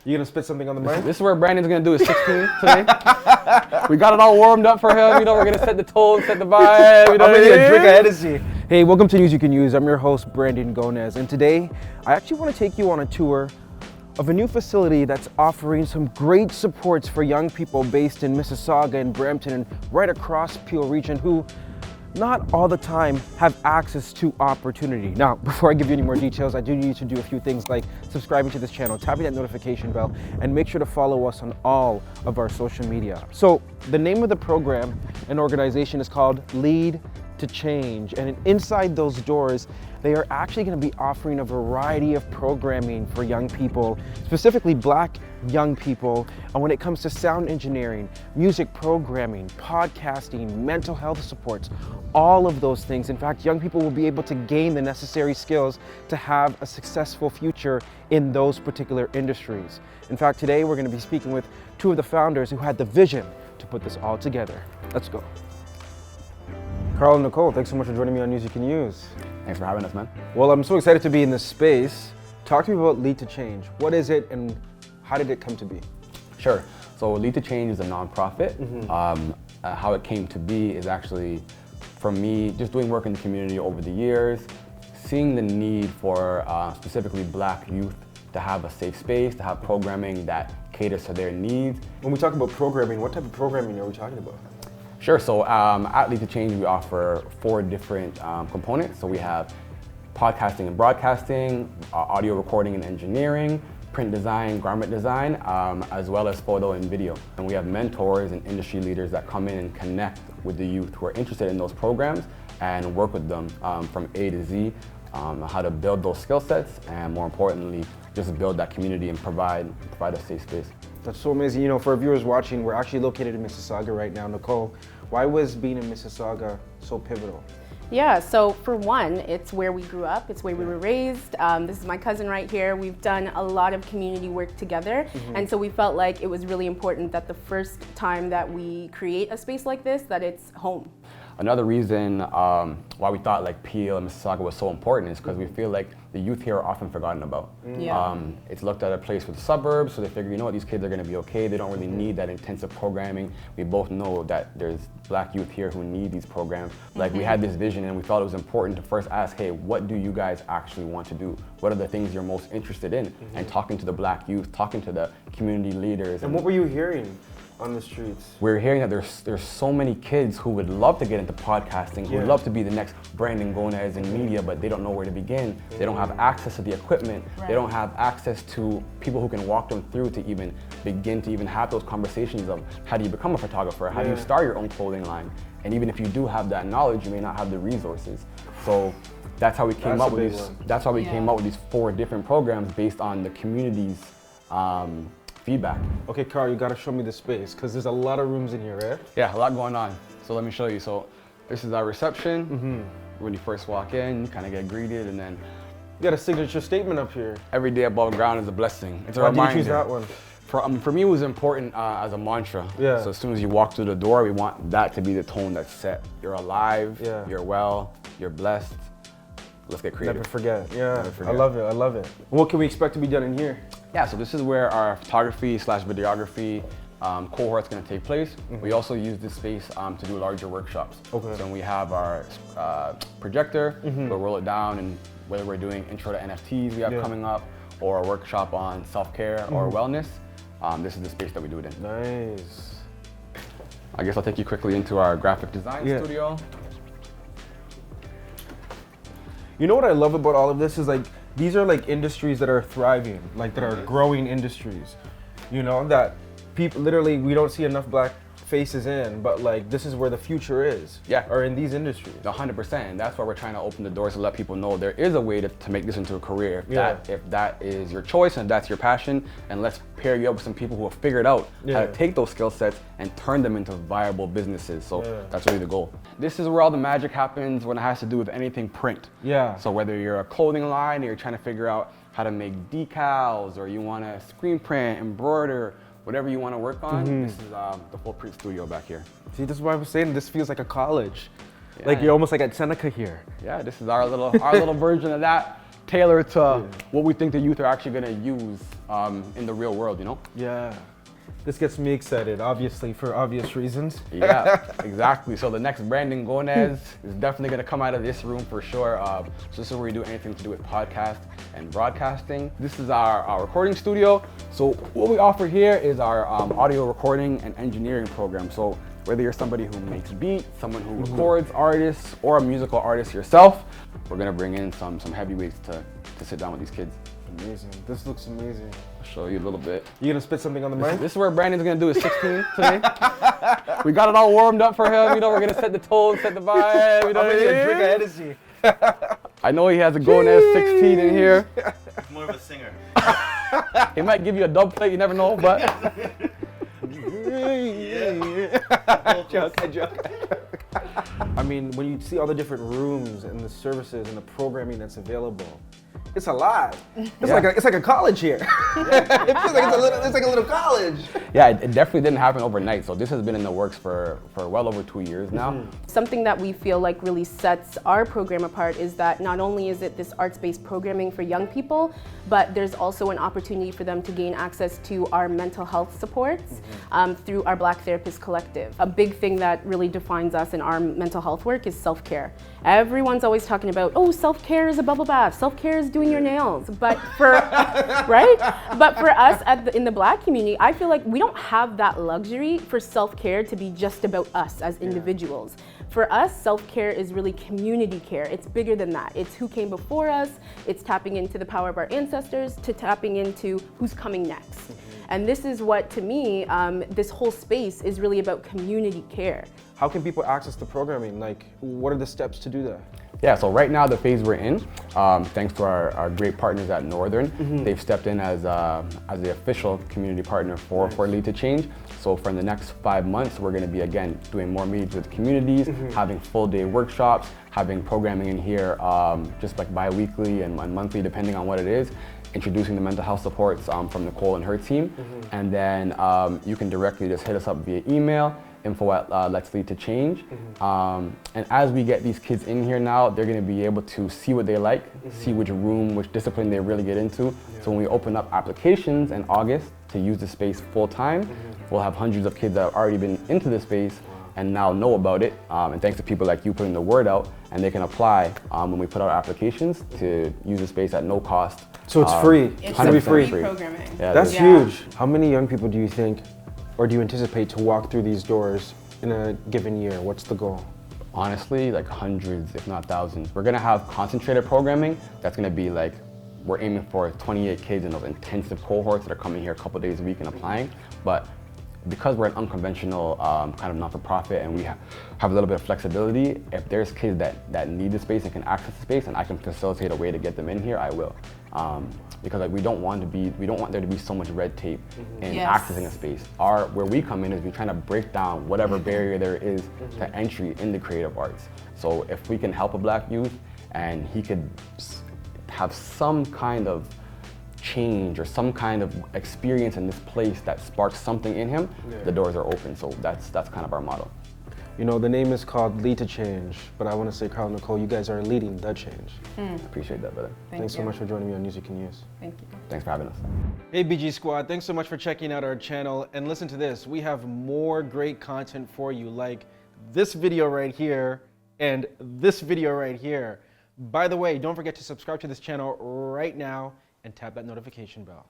You gonna spit something on the mic? This is where Brandon's gonna do his 16 today. We got it all warmed up for him. You know, we're gonna set the tone, set the vibe. You know, I'm gonna get a drink of Hennessy. Hey, welcome to News You Can Use. I'm your host, Brandon Gomez, and today I actually want to take you on a tour of a new facility that's offering some great supports for young people based in Mississauga and Brampton and right across Peel region who not all the time have access to opportunity. Now, before I give you any more details, I do need to do a few things like subscribing to this channel, tapping that notification bell, and make sure to follow us on all of our social media. So the name of the program and organization is called Lead to Change. And inside those doors, they are actually going to be offering a variety of programming for young people, specifically Black young people. And when it comes to sound engineering, music programming, podcasting, mental health supports, all of those things. In fact, young people will be able to gain the necessary skills to have a successful future in those particular industries. In fact, today we're going to be speaking with two of the founders who had the vision to put this all together. Let's go. Carl and Nicole, thanks so much for joining me on News You Can Use. Thanks for having us, man. Well, I'm so excited to be in this space. Talk to me about Lead to Change. What is it and how did it come to be? Sure. So Lead to Change is a nonprofit. How it came to be is actually from me just doing work in the community over the years, seeing the need for specifically Black youth to have a safe space, to have programming that caters to their needs. When we talk about programming, what type of programming are we talking about? Sure, so at Lead to Change, we offer 4 different components. So we have podcasting and broadcasting, audio recording and engineering, print design, garment design, as well as photo and video. And we have mentors and industry leaders that come in and connect with the youth who are interested in those programs and work with them from A to Z, how to build those skill sets, and more importantly, just build that community and provide a safe space. That's so amazing. You know, for our viewers watching, we're actually located in Mississauga right now. Nicole, why was being in Mississauga so pivotal? Yeah, so for one, it's where we grew up, it's where we were raised. This is my cousin right here. We've done a lot of community work together, and so we felt like it was really important that the first time that we create a space like this, that it's home. Another reason why we thought like Peel and Mississauga was so important is because we feel like the youth here are often forgotten about. It's looked at a place with the suburbs, so they figure, you know what, these kids are going to be okay. They don't really need that intensive programming. We both know that there's Black youth here who need these programs. Like we had this vision and we thought it was important to first ask, hey, what do you guys actually want to do? What are the things you're most interested in? And talking to the Black youth, talking to the community leaders. And what were you hearing on the streets? We're hearing that there's so many kids who would love to get into podcasting, who would love to be the next Brandon Gomez in media, but they don't know where to begin. They don't have access to the equipment. They don't have access to people who can walk them through to even begin to even have those conversations of how do you become a photographer? How do you start your own clothing line? And even if you do have that knowledge, you may not have the resources. So that's how we came up with these. That's why we came up with these 4 different programs based on the community's feedback. Okay, Carl, you gotta show me the space because there's a lot of rooms in here, right? Yeah, a lot going on. So let me show you. So this is our reception. When you first walk in, you kind of get greeted, and then You got a signature statement up here. every day above ground is a blessing. It's a Why did you reminder. choose that one? For me, it was important as a mantra. Yeah. So as soon as you walk through the door, we want that to be the tone that's set. You're alive, you're well, you're blessed. Let's get creative. Never forget. Yeah, Never forget. I love it. I love it. What can we expect to be done in here? Yeah, so this is where our photography/videography cohort's gonna take place. We also use this space to do larger workshops. Okay. So we have our projector, we'll roll it down, and whether we're doing intro to NFTs we have coming up, or a workshop on self-care or wellness, this is the space that we do it in. Nice. I guess I'll take you quickly into our graphic design studio. You know what I love about all of this is like, these are like industries that are thriving, like that are growing industries. You know, that people, literally, we don't see enough Black faces in, but like this is where the future is. Or in these industries. 100%, and that's why we're trying to open the doors to let people know there is a way to make this into a career. If that is your choice and that's your passion, and let's pair you up with some people who have figured out how to take those skill sets and turn them into viable businesses. So that's really the goal. This is where all the magic happens when it has to do with anything print. So whether you're a clothing line or you're trying to figure out how to make decals, or you want to screen print, embroider, whatever you want to work on, this is the full print studio back here. See, this is why I was saying this feels like a college. Like you're almost like at Seneca here. Yeah, this is our little version of that. tailor to what we think the youth are actually gonna use in the real world, you know? Yeah. This gets me excited, obviously, for obvious reasons. Yeah, exactly. So the next Brandon Gonez is definitely gonna come out of this room for sure. So this is where we do anything to do with podcast and broadcasting. This is our recording studio. So what we offer here is our audio recording and engineering program. So whether you're somebody who makes beats, someone who records artists, or a musical artist yourself, we're gonna bring in some heavyweights to sit down with these kids. Amazing. This looks amazing. I'll show you a little bit. You gonna spit something on the mic? This is where Brandon's gonna do his 16 today. We got it all warmed up for him. You know, we're gonna set the tone, set the vibe. You know what I mean? A drink of Hennessy. I know he has a Gonez 16 in here. He's more of a singer. He might give you a dub plate, you never know, but. Joke. I mean, when you see all the different rooms and the services and the programming that's available, it's a lot. It's like a college here. It feels like it's like a little college. Yeah, it definitely didn't happen overnight. So this has been in the works for well over 2 years now. Something that we feel like really sets our program apart is that not only is it this arts-based programming for young people, but there's also an opportunity for them to gain access to our mental health supports through our Black Therapist Collective. A big thing that really defines us in our mental health work is self-care. Everyone's always talking about, oh, self-care is a bubble bath, self-care is doing your nails, but for right? But for us in the Black community, I feel like we don't have that luxury for self-care to be just about us as individuals. For us, self-care is really community care. It's bigger than that. It's who came before us, it's tapping into the power of our ancestors, to tapping into who's coming next. And this is what, to me, this whole space is really about community care. How can people access the programming? Like, what are the steps to do that? Yeah, so right now the phase we're in, thanks to our great partners at Northern, they've stepped in as the official community partner for Lead to Change. So for the next 5 months, we're gonna be, again, doing more meetings with communities, having full day workshops, having programming in here just like bi-weekly and monthly, depending on what it is, introducing the mental health supports from Nicole and her team. And then you can directly just hit us up via email, info@Let's Lead to Change. And as we get these kids in here now, they're gonna be able to see what they like, see which room, which discipline they really get into. So when we open up applications in August to use the space full time, we'll have hundreds of kids that have already been into the space and now know about it. And thanks to people like you putting the word out, and they can apply when we put out applications to use the space at no cost. So it's free. It's gonna be free. programming. Yeah, That's Yeah. huge. How many young people do you think, or do you anticipate to walk through these doors in a given year? What's the goal? Honestly, like hundreds, if not thousands. We're gonna have concentrated programming that's gonna be like, we're aiming for 28 kids in those intensive cohorts that are coming here a couple days a week and applying. But because we're an unconventional kind of not-for-profit and we have a little bit of flexibility, if there's kids that need the space and can access the space and I can facilitate a way to get them in here, I will. Because like we don't want there to be so much red tape in accessing a space. Where we come in is we're trying to break down whatever barrier there is to entry in the creative arts. So if we can help a Black youth and he could have some kind of change or some kind of experience in this place that sparks something in him, the doors are open. So that's kind of our motto. You know, the name is called Lead to Change, but I want to say, Carl and Nicole, you guys are leading the change. Appreciate that, brother. Thanks so much for joining me on News You Can Use. Thank you. Thanks for having us. Hey BG Squad, thanks so much for checking out our channel, and listen to this, we have more great content for you, like this video right here and this video right here. By the way, don't forget to subscribe to this channel right now and tap that notification bell.